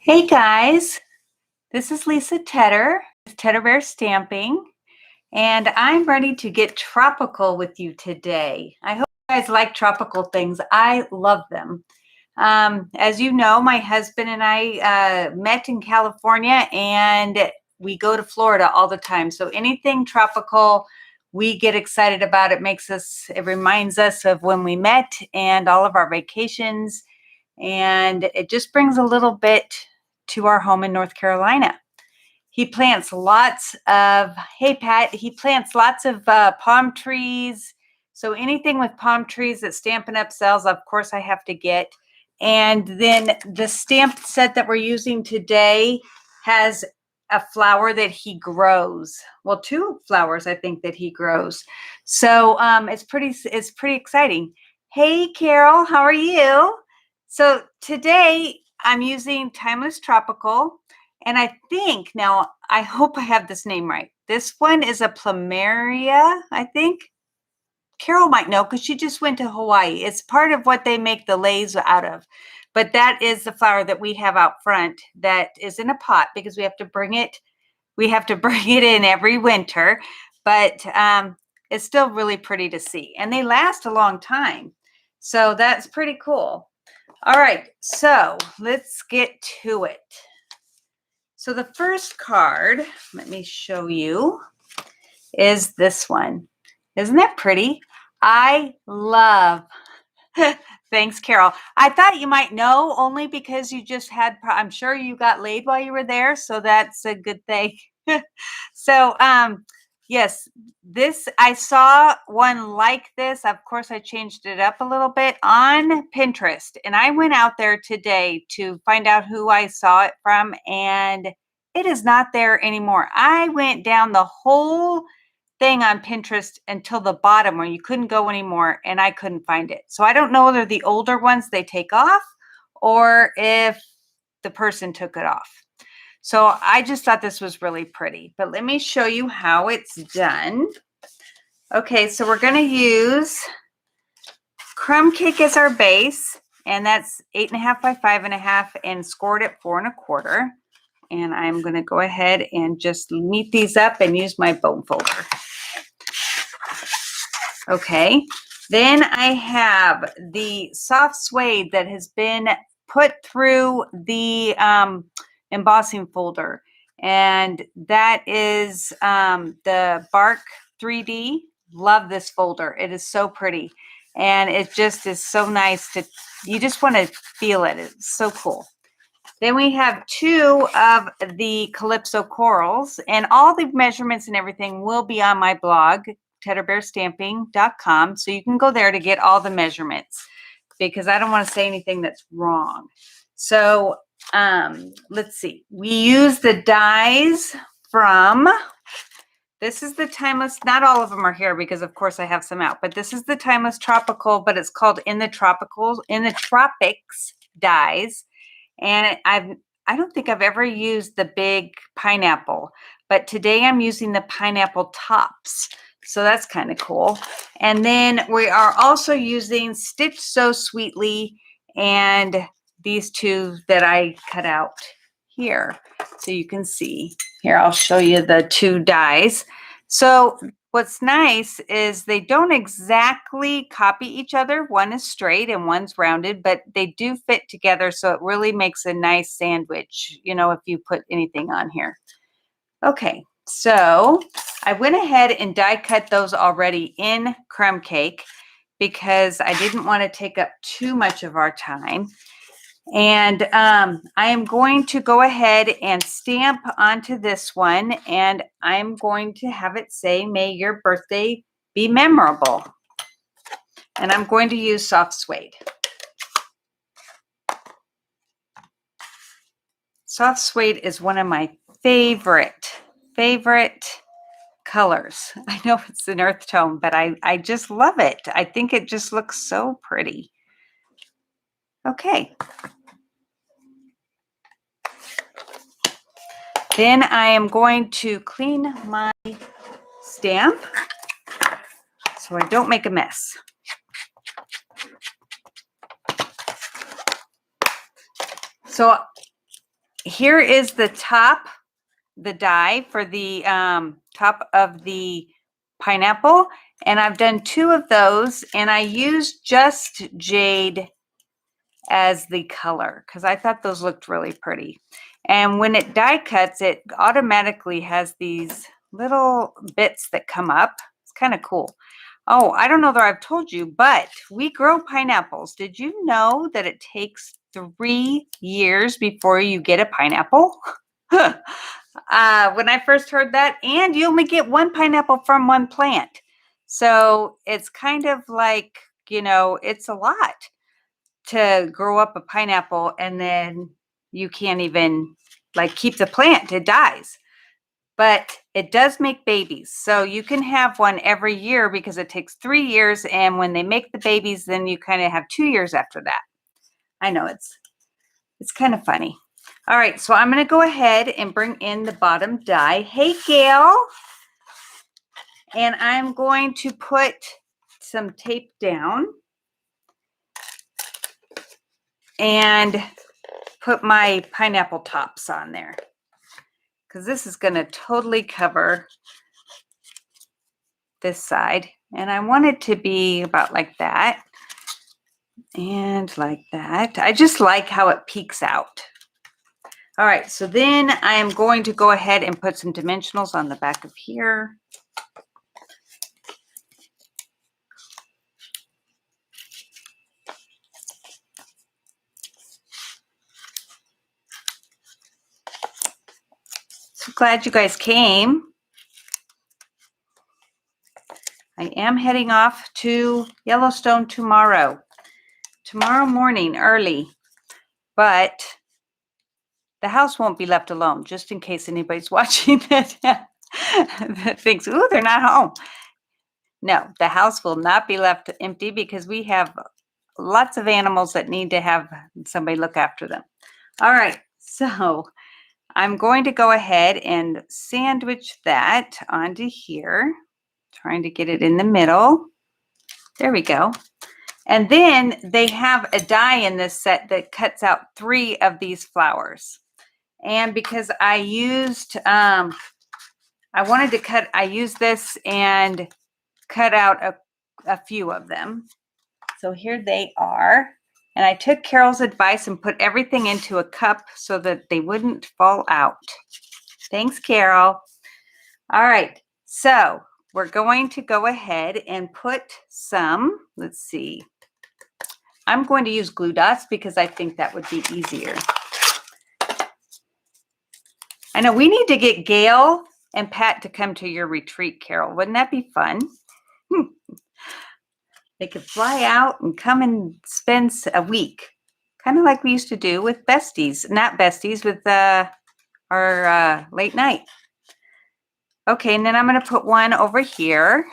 Hey guys, this is Lisa Tedder with Tedder Bear Stamping, and I'm ready to get tropical with you today. I hope you guys like tropical things. I love them. As you know, my husband and I met in California, and we go to Florida all the time. So anything tropical, we get excited about. It reminds us of when we met and all of our vacations, and it just brings a little bit to our home in North Carolina. He plants lots of, hey Pat, he plants lots of palm trees. So anything with palm trees that Stampin' Up! Sells, of course I have to get. And then the stamp set that we're using today has a flower that he grows. Well, two flowers I think that he grows. So it's pretty exciting. Hey Carol, how are you? So today I'm using Timeless Tropical, and I think, now I hope I have this name right. This one is a plumeria, I think. Carol might know because she just went to Hawaii. It's part of what they make the leis out of. But that is the flower that we have out front that is in a pot because we have to bring it in every winter. But it's still really pretty to see. And they last a long time. So that's pretty cool. All right, so let's get to it. So the first card, let me show you, is this one. Isn't that pretty? I love, thanks, Carol. I thought you might know only because you just had, I'm sure you got laid while you were there, so that's a good thing. So, yes, I saw one like this. Of course, I changed it up a little bit on Pinterest, and I went out there today to find out who I saw it from, and it is not there anymore. I went down the whole thing on Pinterest until the bottom where you couldn't go anymore, and I couldn't find it. So I don't know whether the older ones they take off or if the person took it off. So I just thought this was really pretty, but let me show you how it's done. Okay, so we're going to use crumb cake as our base, and that's 8.5 by 5.5 and scored at 4 1/4. And I'm going to go ahead and just neat these up and use my bone folder. Okay, then I have the soft suede that has been put through the embossing folder, and that is the Bark 3D. Love this folder. It is so pretty, and it just is so nice you just want to feel it. It's so cool. Then we have 2 of the Calypso corals, and all the measurements and everything will be on my blog, tedderbearstamping.com. So you can go there to get all the measurements because I don't want to say anything that's wrong. So let's see. We use the dies from, this is the Timeless, not all of them are here because of course I have some out, but this is the Timeless Tropical, but it's called In the Tropics dies. And I don't think I've ever used the big pineapple, but today I'm using the pineapple tops. So that's kind of cool. And then we are also using Stitch So Sweetly and these 2 that I cut out here. So you can see here, I'll show you the 2 dies. So what's nice is they don't exactly copy each other. One is straight and one's rounded, but they do fit together. So it really makes a nice sandwich, you know, if you put anything on here. Okay, so I went ahead and die cut those already in crumb cake because I didn't want to take up too much of our time. And I am going to go ahead and stamp onto this one, and I'm going to have it say, "May your birthday be memorable." And I'm going to use soft suede. Soft suede is one of my favorite colors. I know it's an earth tone, but I just love it. I think it just looks so pretty. Okay. Then I am going to clean my stamp so I don't make a mess. So here is the top, the die for the top of the pineapple. And I've done 2 of those, and I used just jade as the color because I thought those looked really pretty. And when it die cuts, it automatically has these little bits that come up. It's kind of cool. Oh, I don't know that I've told you, but we grow pineapples. Did you know that it takes 3 years before you get a pineapple? When I first heard that, and you only get 1 pineapple from 1 plant. So it's kind of like, it's a lot to grow up a pineapple, and then you can't even like keep the plant, it dies. But it does make babies. So you can have one every year because it takes 3 years. And when they make the babies, then you kind of have 2 years after that. I know it's kind of funny. All right, so I'm going to go ahead and bring in the bottom die. Hey, Gail. And I'm going to put some tape down and put my pineapple tops on there, because this is going to totally cover this side. And I want it to be about like that and like that. I just like how it peeks out. All right, so then I am going to go ahead and put some dimensionals on the back of here. So glad you guys came. I am heading off to Yellowstone tomorrow morning early, but the house won't be left alone, just in case anybody's watching that thinks, ooh, they're not home. No, the house will not be left empty because we have lots of animals that need to have somebody look after them. All right, so I'm going to go ahead and sandwich that onto here, trying to get it in the middle. There we go. And then they have a die in this set that cuts out 3 of these flowers. And because I used, I used this and cut out a few of them. So here they are. And I took Carol's advice and put everything into a cup so that they wouldn't fall out. Thanks, Carol. All right, so we're going to go ahead and put some, let's see. I'm going to use glue dots because I think that would be easier. I know we need to get Gail and Pat to come to your retreat, Carol. Wouldn't that be fun? They could fly out and come and spend a week, kind of like we used to do with besties, not besties, with our late night. Okay, and then I'm going to put one over here.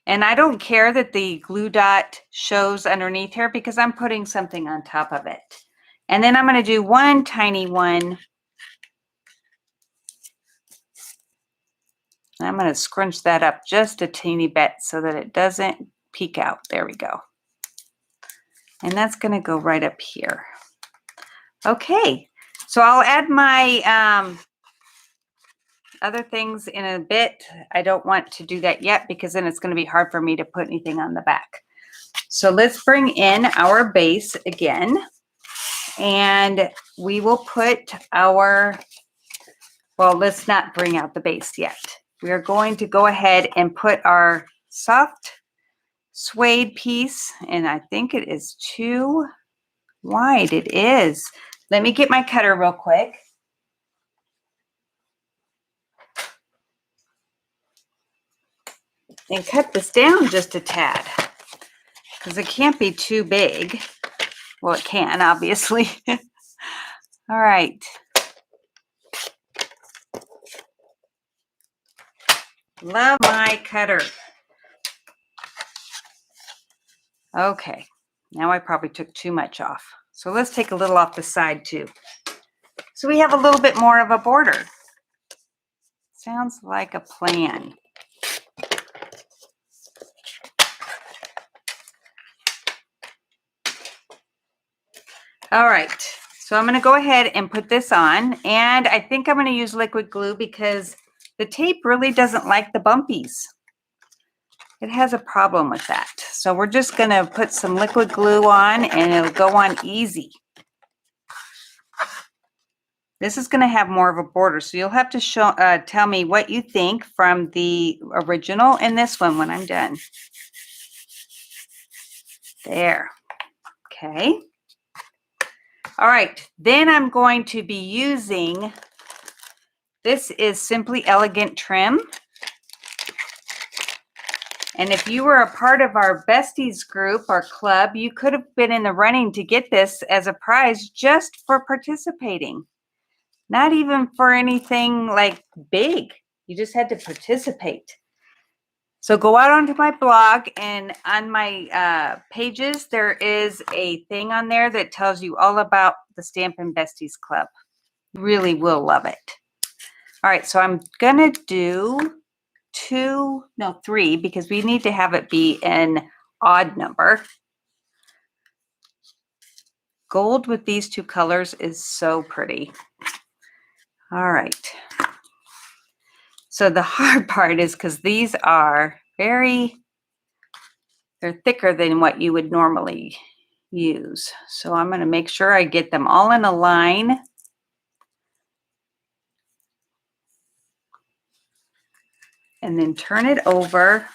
And I don't care that the glue dot shows underneath here because I'm putting something on top of it. And then I'm going to do one tiny one. I'm going to scrunch that up just a teeny bit so that it doesn't peek out. There we go. And that's going to go right up here. Okay, so I'll add my other things in a bit. I don't want to do that yet because then it's going to be hard for me to put anything on the back. So let's bring in our base again. And we will put our, well, let's not bring out the base yet. We are going to go ahead and put our soft suede piece, and I think it is too wide. It is. Let me get my cutter real quick. And cut this down just a tad because it can't be too big. Well, it can, obviously. All right. Love my cutter. Okay, now I probably took too much off. So let's take a little off the side too. So we have a little bit more of a border. Sounds like a plan. All right, so I'm going to go ahead and put this on, and I think I'm going to use liquid glue because the tape really doesn't like the bumpies. It has a problem with that. So we're just going to put some liquid glue on and it'll go on easy. This is going to have more of a border, so you'll have to tell me what you think from the original and this one when I'm done. There. Okay. All right, then I'm going to be using, this is Simply Elegant Trim. And if you were a part of our Besties group or club, you could have been in the running to get this as a prize just for participating. Not even for anything like big. You just had to participate. So go out onto my blog, and on my pages, there is a thing on there that tells you all about the Stampin' Besties Club. You really will love it. All right, so I'm gonna do 3, because we need to have it be an odd number. Gold with these 2 colors is so pretty. All right. So the hard part is because these are they're thicker than what you would normally use. So I'm going to make sure I get them all in a line. And then turn it over.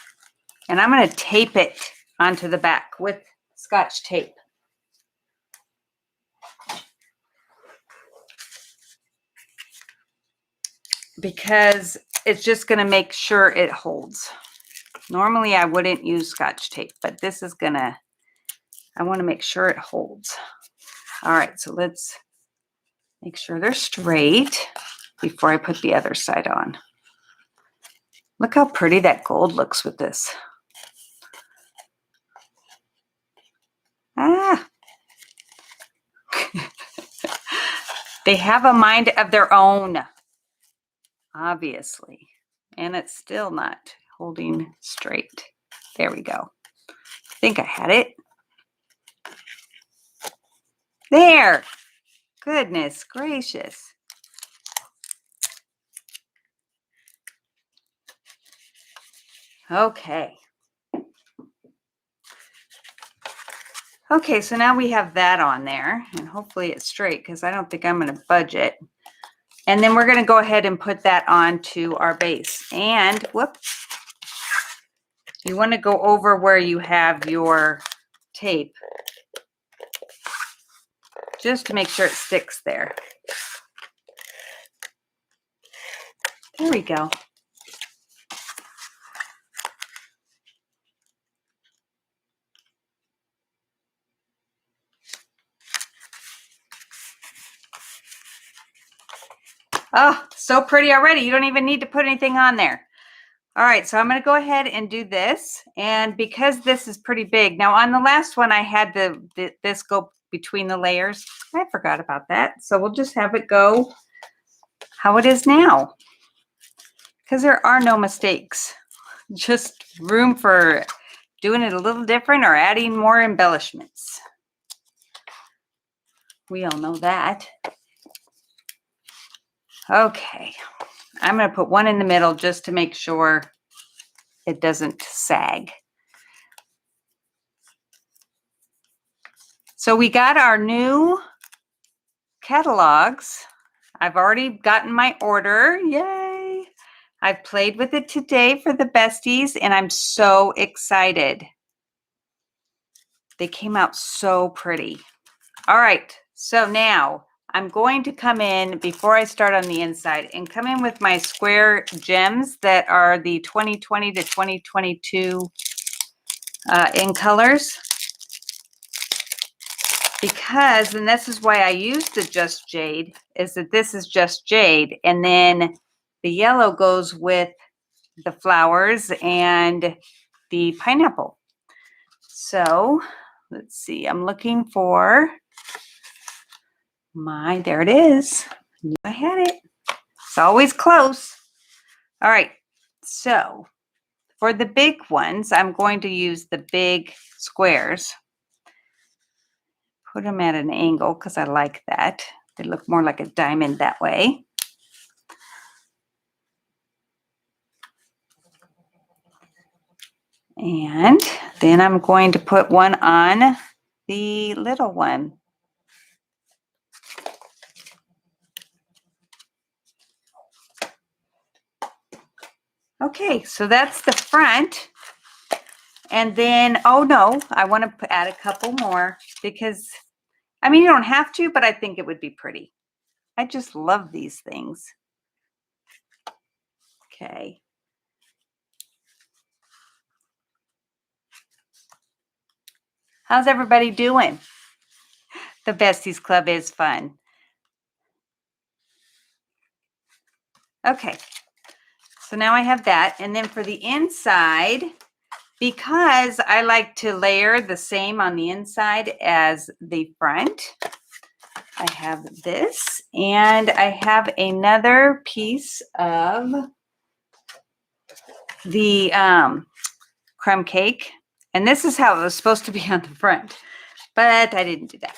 And I'm going to tape it onto the back with Scotch tape. Because it's just going to make sure it holds. Normally I wouldn't use Scotch tape, but this is I want to make sure it holds. All right, so let's make sure they're straight before I put the other side on. Look how pretty that gold looks with this. Ah. They have a mind of their own, obviously. And it's still not holding straight. There we go. I think I had it. There. Goodness gracious. Okay. Okay, so now we have that on there, and hopefully it's straight because I don't think I'm going to budge it. And then we're going to go ahead and put that onto our base. And whoops, you want to go over where you have your tape just to make sure it sticks there. There we go. Oh, so pretty already. You don't even need to put anything on there. All right, so I'm going to go ahead and do this. And because this is pretty big, now on the last one I had this go between the layers. I forgot about that. So we'll just have it go how it is now. Because there are no mistakes. Just room for doing it a little different or adding more embellishments. We all know that. Okay, I'm going to put one in the middle just to make sure it doesn't sag. So we got our new catalogs. I've already gotten my order. Yay! I've played with it today for the Besties, and I'm so excited. They came out so pretty. All right, so now I'm going to come in before I start on the inside and come in with my square gems that are the 2020 to 2022 in colors. Because, and this is why I used the Just Jade, is that this is Just Jade. And then the yellow goes with the flowers and the pineapple. So let's see, I'm looking for there it is. I knew I had it. It's always close. All right, so for the big ones, I'm going to use the big squares. put them at an angle because I like that. They look more like a diamond that way. And then I'm going to put one on the little one. Okay, so that's the front. And then, oh no, I want to add a couple more because, I mean, you don't have to, but I think it would be pretty. I just love these things. Okay. How's everybody doing? The Besties Club is fun. Okay, so now I have that. And then for the inside, because I like to layer the same on the inside as the front, I have this, and I have another piece of the crumb cake. And this is how it was supposed to be on the front, but I didn't do that.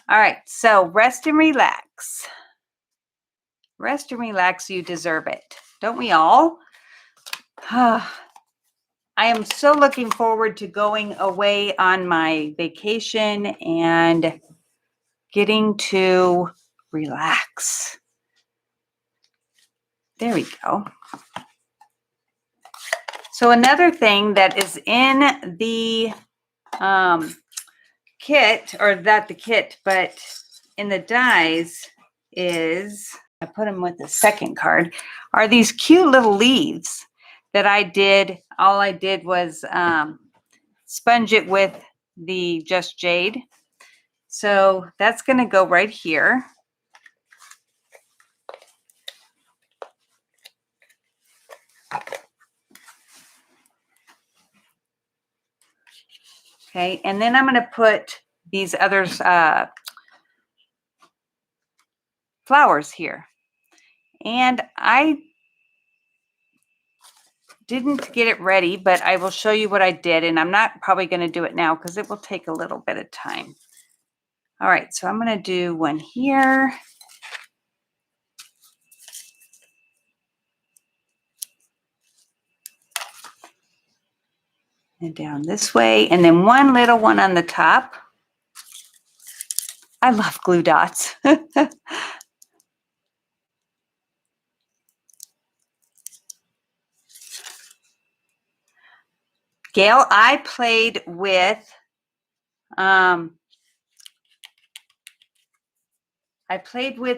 All right, so rest and relax. Rest and relax, you deserve it. Don't we all? I am so looking forward to going away on my vacation and getting to relax. There we go. So another thing that is in the kit, or not the kit, but in the dies is, I put them with the second card, are these cute little leaves that I did. All I did was sponge it with the Just Jade. So that's going to go right here. Okay, and then I'm going to put these other flowers here. And I didn't get it ready, but I will show you what I did. And I'm not probably going to do it now because it will take a little bit of time. All right, so I'm going to do one here. And down this way, and then one little one on the top. I love glue dots. Gail, I played with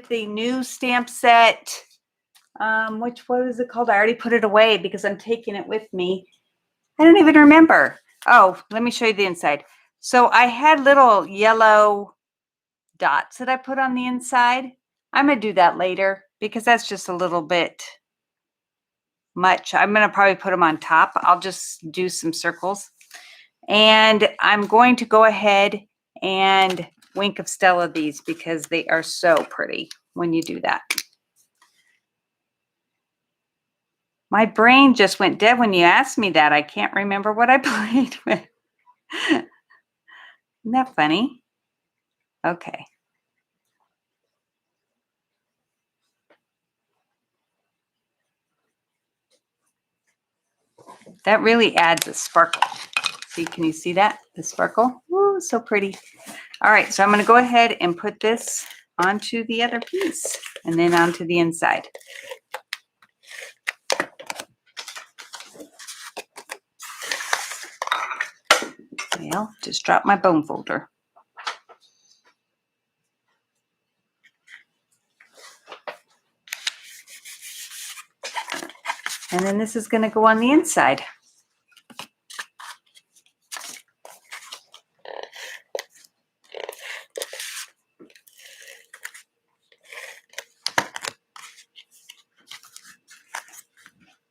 the new stamp set. What is it called? I already put it away because I'm taking it with me. I don't even remember. Oh, let me show you the inside. So I had little yellow dots that I put on the inside. I'm going to do that later because that's just a little bit much. I'm going to probably put them on top. I'll just do some circles. And I'm going to go ahead and Wink of Stella these because they are so pretty when you do that. My brain just went dead when you asked me that. I can't remember what I played with. Isn't that funny? Okay. That really adds a sparkle. See, can you see that? The sparkle? Ooh, so pretty. All right, so I'm going to go ahead and put this onto the other piece and then onto the inside. Well, just dropped my bone folder. And then this is going to go on the inside.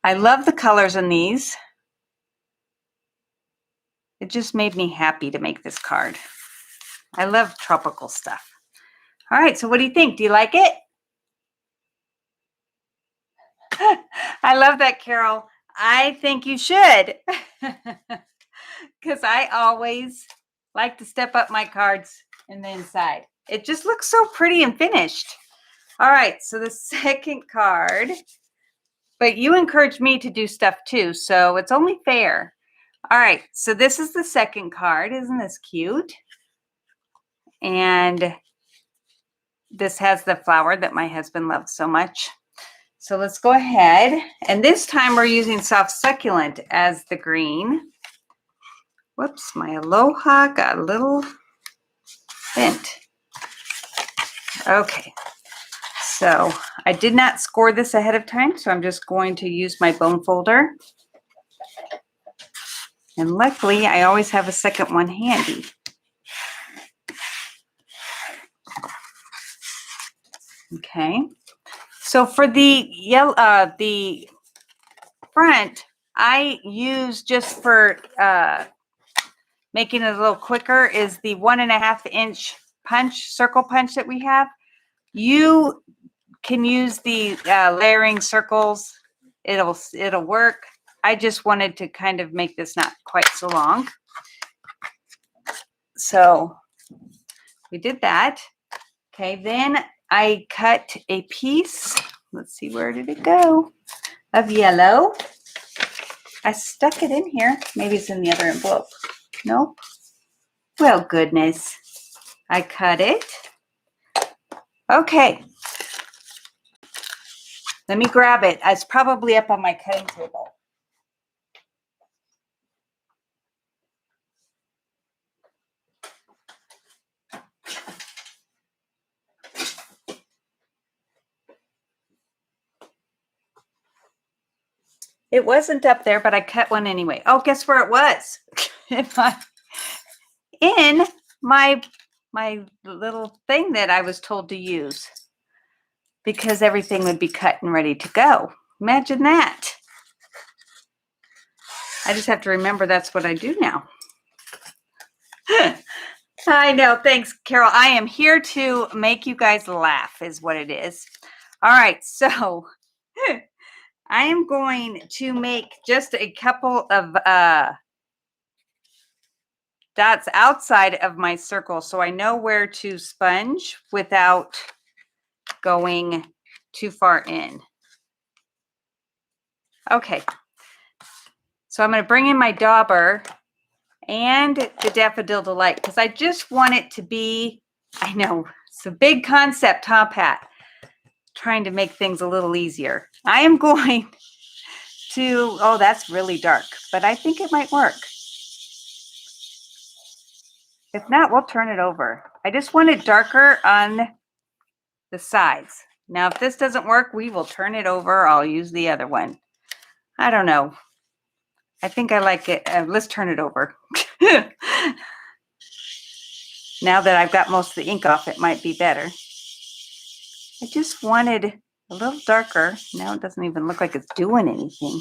I love the colors in these. It just made me happy to make this card. I love tropical stuff. All right, so what do you think? Do you like it? I love that, Carol. I think you should. Because I always like to step up my cards in the inside. It just looks so pretty and finished. All right, so the second card, but you encouraged me to do stuff too, so it's only fair. All right, so this is the second card. Isn't this cute? And this has the flower that my husband loves so much. So let's go ahead. And this time we're using soft succulent as the green. Whoops, my aloha got a little bent. Okay, so I did not score this ahead of time, so I'm just going to use my bone folder. And luckily, I always have a second one handy. Okay, so for the yellow, the front, I use just for making it a little quicker is the 1.5 inch punch, circle punch that we have. You can use the layering circles. It'll work. I just wanted to kind of make this not quite so long. So we did that. Okay, then I cut a piece. Let's see, where did it go? Of yellow. I stuck it in here. Maybe it's in the other envelope. Nope. Well, goodness. I cut it. Okay. Let me grab it. It's probably up on my cutting table. It wasn't up there, but I cut one anyway. Oh, guess where it was? In my little thing that I was told to use, because everything would be cut and ready to go. Imagine that. I just have to remember that's what I do now. I know. Thanks, Carol. I am here to make you guys laugh is what it is. All right. So I am going to make just a couple of dots outside of my circle so I know where to sponge without going too far in. Okay. So I'm going to bring in my dauber and the Daffodil Delight because I just want it to be, I know, it's a big concept, huh, Pat? Trying to make things a little easier. I am going to, oh, that's really dark, but I think it might work. If not, we'll turn it over. I just want it darker on the sides. Now, if this doesn't work, we will turn it over. I'll use the other one. I don't know. I think I like it. Let's turn it over. Now that I've got most of the ink off, it might be better. I just wanted a little darker. Now it doesn't even look like it's doing anything.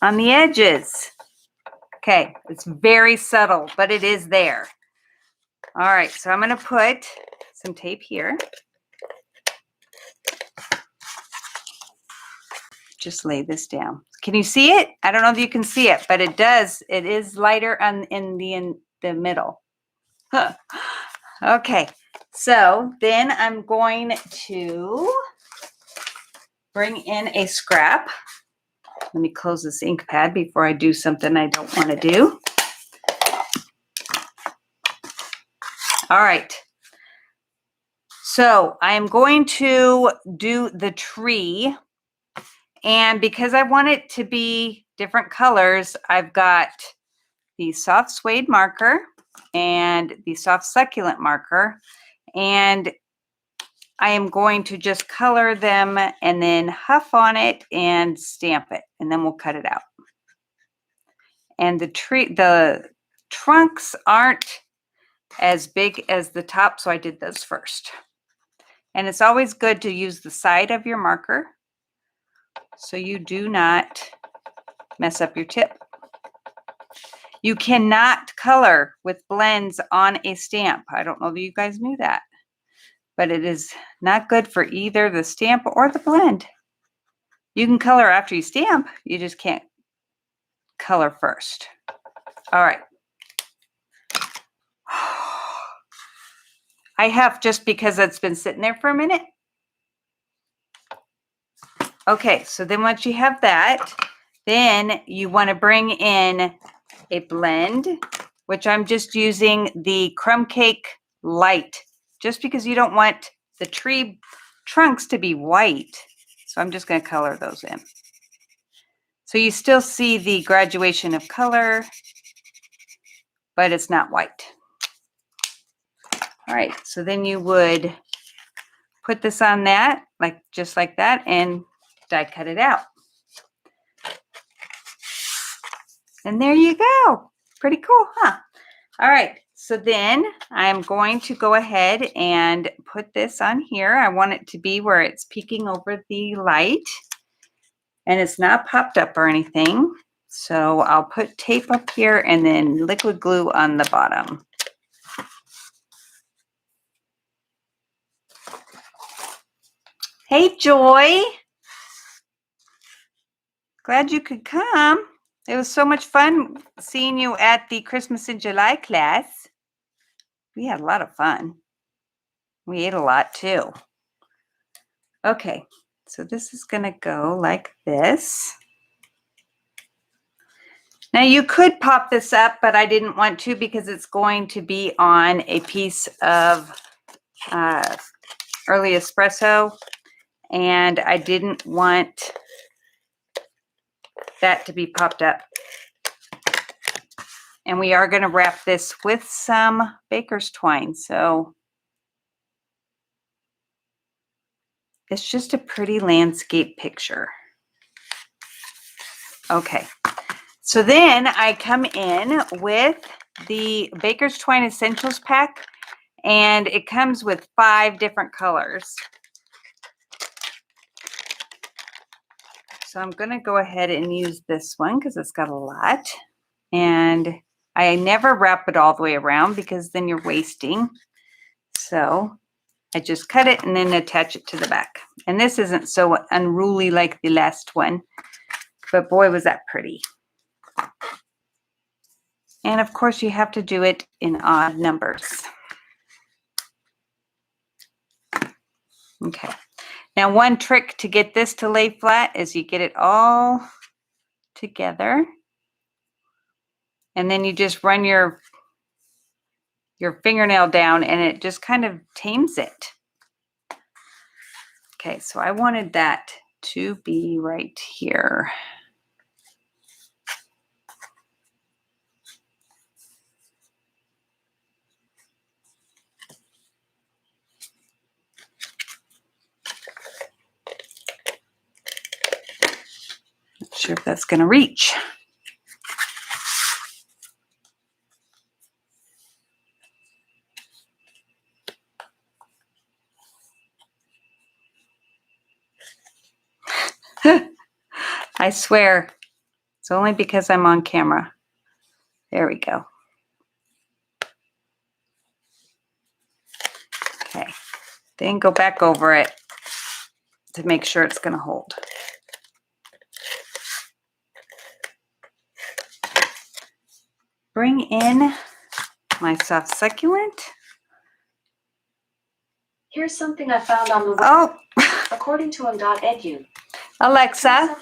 On the edges. Okay, it's very subtle, but it is there. All right, so I'm going to put some tape here. Just lay this down. Can you see it? I don't know if you can see it, but it does. It is lighter in the middle. Huh. Okay, so then I'm going to bring in a scrap. Let me close this ink pad before I do something I don't want to do. All right. So I'm going to do the tree. And because I want it to be different colors, I've got the soft suede marker and the soft succulent marker. And I am going to just color them and then huff on it and stamp it. And then we'll cut it out. And the trunks aren't as big as the top, so I did those first. And it's always good to use the side of your marker so you do not mess up your tip. You cannot color with blends on a stamp. I don't know if you guys knew that, but it is not good for either the stamp or the blend. You can color after you stamp, you just can't color first. All right. I have just because it's been sitting there for a minute. Okay, so then once you have that, then you want to bring in a blend, which I'm just using the Crumb Cake Light, just because you don't want the tree trunks to be white. So I'm just going to color those in. So you still see the graduation of color, but it's not white. All right, so then you would put this on that, like just like that, and die cut it out. And there you go. Pretty cool, huh? All right, so then I'm going to go ahead and put this on here. I want it to be where it's peeking over the light and it's not popped up or anything. So I'll put tape up here and then liquid glue on the bottom. Hey, Joy. Glad you could come. It was so much fun seeing you at the Christmas in July class. We had a lot of fun. We ate a lot too. Okay, so this is going to go like this. Now you could pop this up, but I didn't want to because it's going to be on a piece of early espresso, and I didn't want that to be popped up. And we are going to wrap this with some baker's twine. So it's just a pretty landscape picture. Okay. So then I come in with the Baker's Twine Essentials pack, and it comes with 5 different colors. So I'm going to go ahead and use this one because it's got a lot. And I never wrap it all the way around because then you're wasting. So I just cut it and then attach it to the back. And this isn't so unruly like the last one, but boy, was that pretty. And of course, you have to do it in odd numbers. Okay. Now, one trick to get this to lay flat is you get it all together. And then you just run your fingernail down and it just kind of tames it. Okay, so I wanted that to be right here. Not sure if that's going to reach. I swear, it's only because I'm on camera. There we go. Okay, then go back over it to make sure it's going to hold. Bring in my soft succulent. Here's something I found on the web. Oh, According to m.edu. Alexa,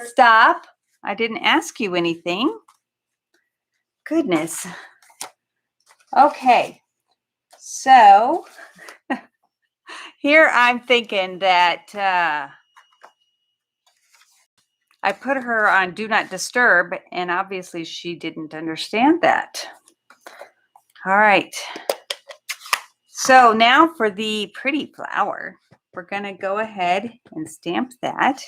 stop. I didn't ask you anything. Goodness. Okay, so here I'm thinking that I put her on Do Not Disturb, and obviously she didn't understand that. All right. So now for the pretty flower, we're going to go ahead and stamp that.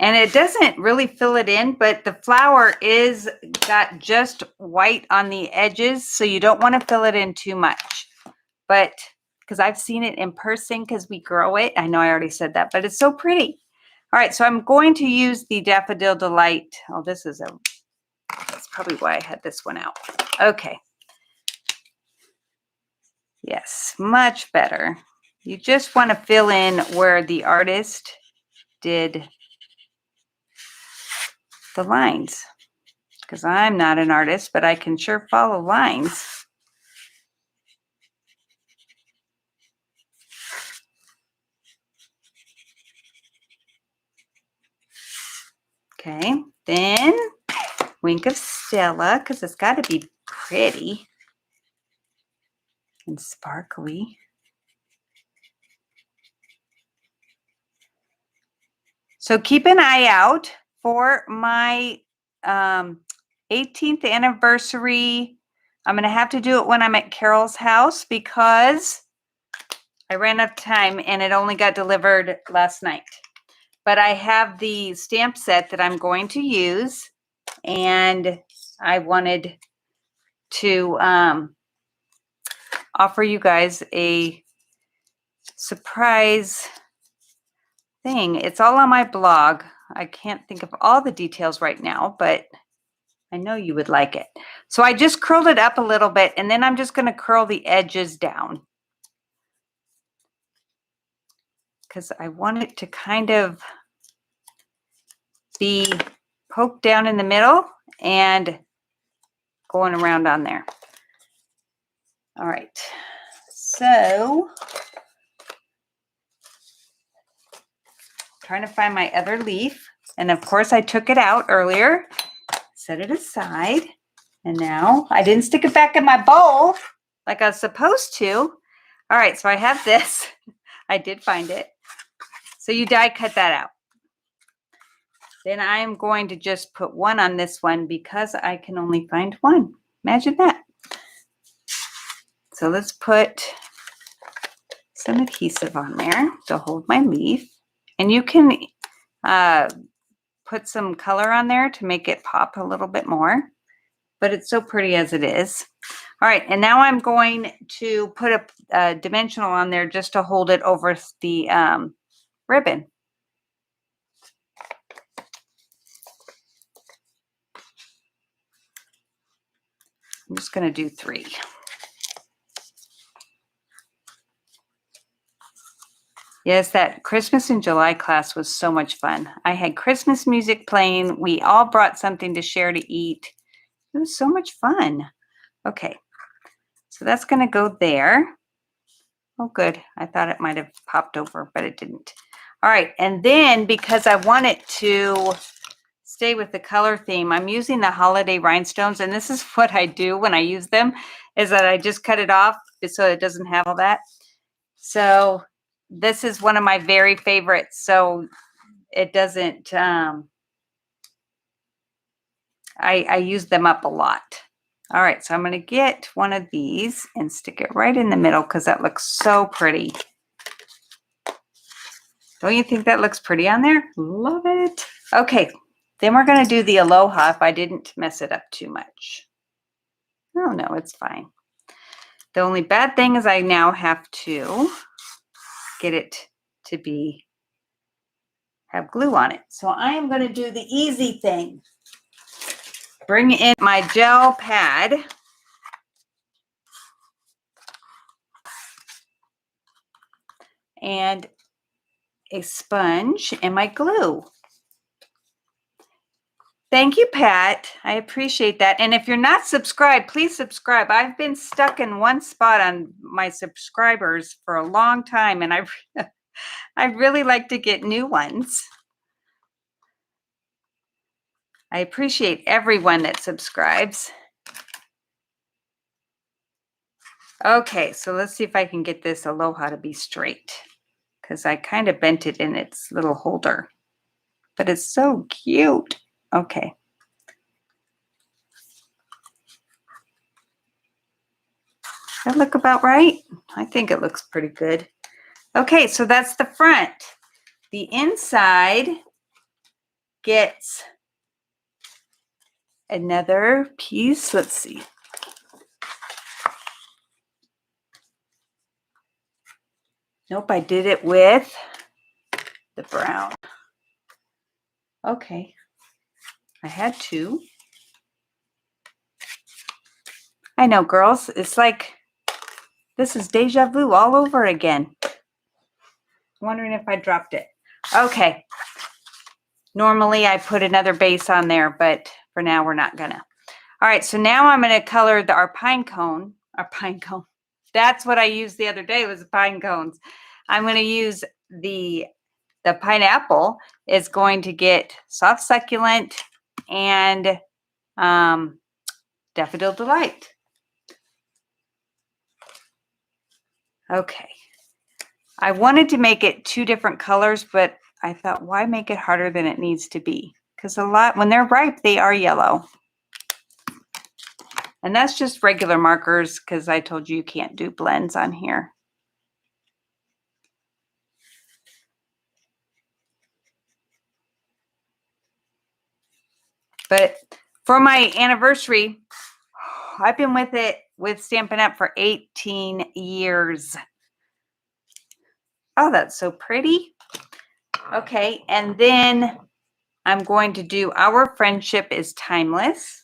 And it doesn't really fill it in, but the flower is got just white on the edges, so you don't want to fill it in too much. But because I've seen it in person because we grow it. I know I already said that, but it's so pretty. All right, so I'm going to use the Daffodil Delight. Oh, that's probably why I had this one out. Okay. Yes, much better. You just want to fill in where the artist did the lines, because I'm not an artist, but I can sure follow lines. Okay, then wink of Stella, because it's got to be pretty and sparkly. So keep an eye out for my 18th anniversary. I'm going to have to do it when I'm at Carol's house because I ran out of time and it only got delivered last night. But I have the stamp set that I'm going to use, and I wanted to offer you guys a surprise thing. It's all on my blog. I can't think of all the details right now, but I know you would like it. So I just curled it up a little bit, and then I'm just going to curl the edges down because I want it to kind of be poked down in the middle and going around on there. All right. So trying to find my other leaf. And of course I took it out earlier, set it aside. And now I didn't stick it back in my bowl like I was supposed to. All right, so I have this. I did find it. So you die cut that out. Then I'm going to just put one on this one because I can only find one. Imagine that. So let's put some adhesive on there to hold my leaf. And you can put some color on there to make it pop a little bit more. But it's so pretty as it is. All right, and now I'm going to put a dimensional on there just to hold it over the ribbon. I'm just going to do 3. Yes, that Christmas in July class was so much fun. I had Christmas music playing. We all brought something to share to eat. It was so much fun. Okay, so that's going to go there. Oh, good. I thought it might have popped over, but it didn't. All right, and then because I want it to stay with the color theme, I'm using the holiday rhinestones, and this is what I do when I use them, is that I just cut it off so it doesn't have all that. So this is one of my very favorites, so it doesn't, I use them up a lot. All right, so I'm going to get one of these and stick it right in the middle because that looks so pretty. Don't you think that looks pretty on there? Love it. Okay, then we're going to do the aloha if I didn't mess it up too much. Oh, no, it's fine. The only bad thing is I now have to get it to have glue on it. So I am going to do the easy thing. Bring in my gel pad. And a sponge and my glue. Thank you, Pat. I appreciate that. And if you're not subscribed, please subscribe. I've been stuck in one spot on my subscribers for a long time, and I'd really like to get new ones. I appreciate everyone that subscribes. Okay, so let's see if I can get this aloha to be straight, because I kind of bent it in its little holder. But it's so cute. Okay. That look about right? I think it looks pretty good. Okay, so that's the front. The inside gets another piece. Let's see. Nope, I did it with the brown. Okay, I had 2. I know, girls, it's like this is deja vu all over again. Wondering if I dropped it. Okay. Normally I put another base on there, but for now we're not gonna. All right, so now I'm gonna color our pine cone. That's what I used the other day, was the pine cones. I'm gonna use the the pineapple is going to get Soft Succulent and Daffodil Delight. Okay. I wanted to make it 2 different colors, but I thought, why make it harder than it needs to be? Because when they're ripe, they are yellow. And that's just regular markers because I told you can't do blends on here. But for my anniversary, I've been with Stampin' Up! For 18 years. Oh, that's so pretty. Okay, and then I'm going to do Our Friendship is Timeless.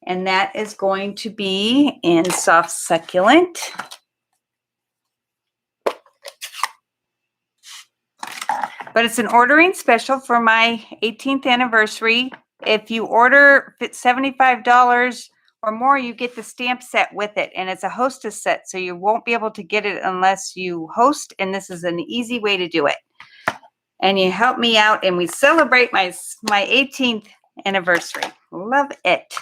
And that is going to be in Soft Succulent. But it's an ordering special for my 18th anniversary. If you order $75 or more, you get the stamp set with it. And it's a hostess set, so you won't be able to get it unless you host. And this is an easy way to do it. And you help me out, and we celebrate my 18th anniversary. Love it.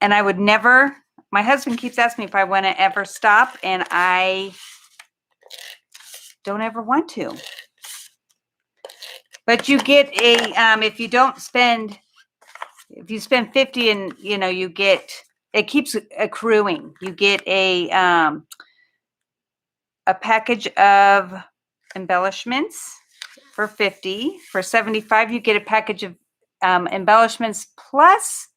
And I would never, my husband keeps asking me if I want to ever stop, and I don't ever want to. But you get a, if you spend 50 and, you get, it keeps accruing. You get a package of embellishments for 50. For 75, you get a package of embellishments plus,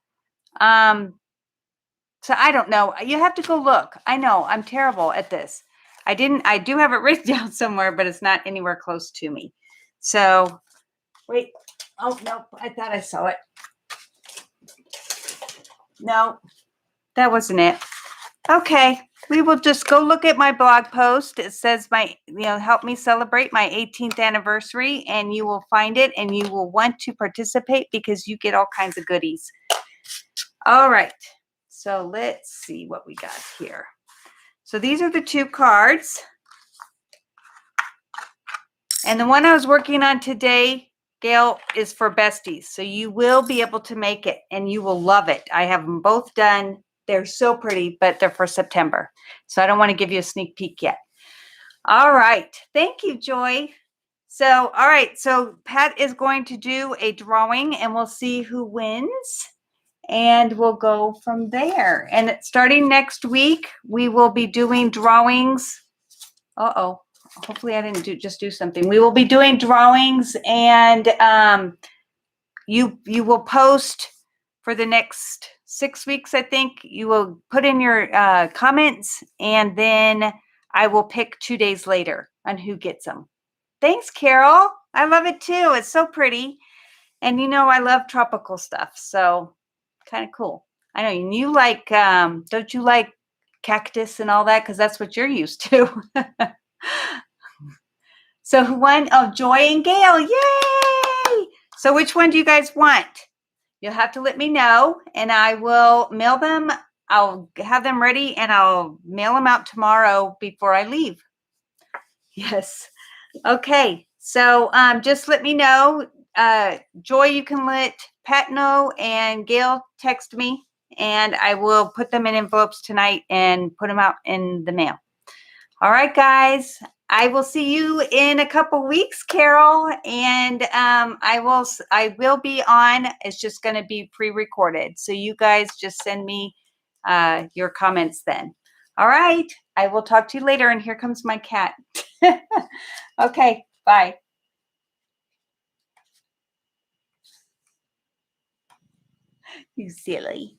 so I don't know. You have to go look. I know I'm terrible at this. I do have it written down somewhere, but it's not anywhere close to me. So wait. Oh, no, I thought I saw it. No, that wasn't it. Okay, we will just go look at my blog post. It says help me celebrate my 18th anniversary, and you will find it, and you will want to participate because you get all kinds of goodies. All right, so let's see what we got here. So these are the 2 cards. And the one I was working on today, Gail, is for besties. So you will be able to make it, and you will love it. I have them both done. They're so pretty, but they're for September. So I don't want to give you a sneak peek yet. All right. Thank you, Joy. So, all right. So Pat is going to do a drawing, and we'll see who wins. And we'll go from there. And starting next week, we will be doing drawings. Uh-oh. Hopefully I didn't just do something. We will be doing drawings, and you will post for the next 6 weeks, I think. You will put in your comments, and then I will pick 2 days later on who gets them. Thanks, Carol. I love it too. It's so pretty. And I love tropical stuff, so kind of cool. I know you like, don't you like cactus and all that? Because that's what you're used to. So who won? Oh, Joy and Gail. Yay! So which one do you guys want? You'll have to let me know, and I will mail them. I'll have them ready, and I'll mail them out tomorrow before I leave. Yes. Okay. So just let me know. Joy, you can let Pat know, and Gail text me, and I will put them in envelopes tonight and put them out in the mail. All right, guys. I will see you in a couple weeks, Carol, and I will be on. It's just going to be pre-recorded, so you guys just send me your comments then. All right, I will talk to you later. And here comes my cat. Okay, bye. You silly.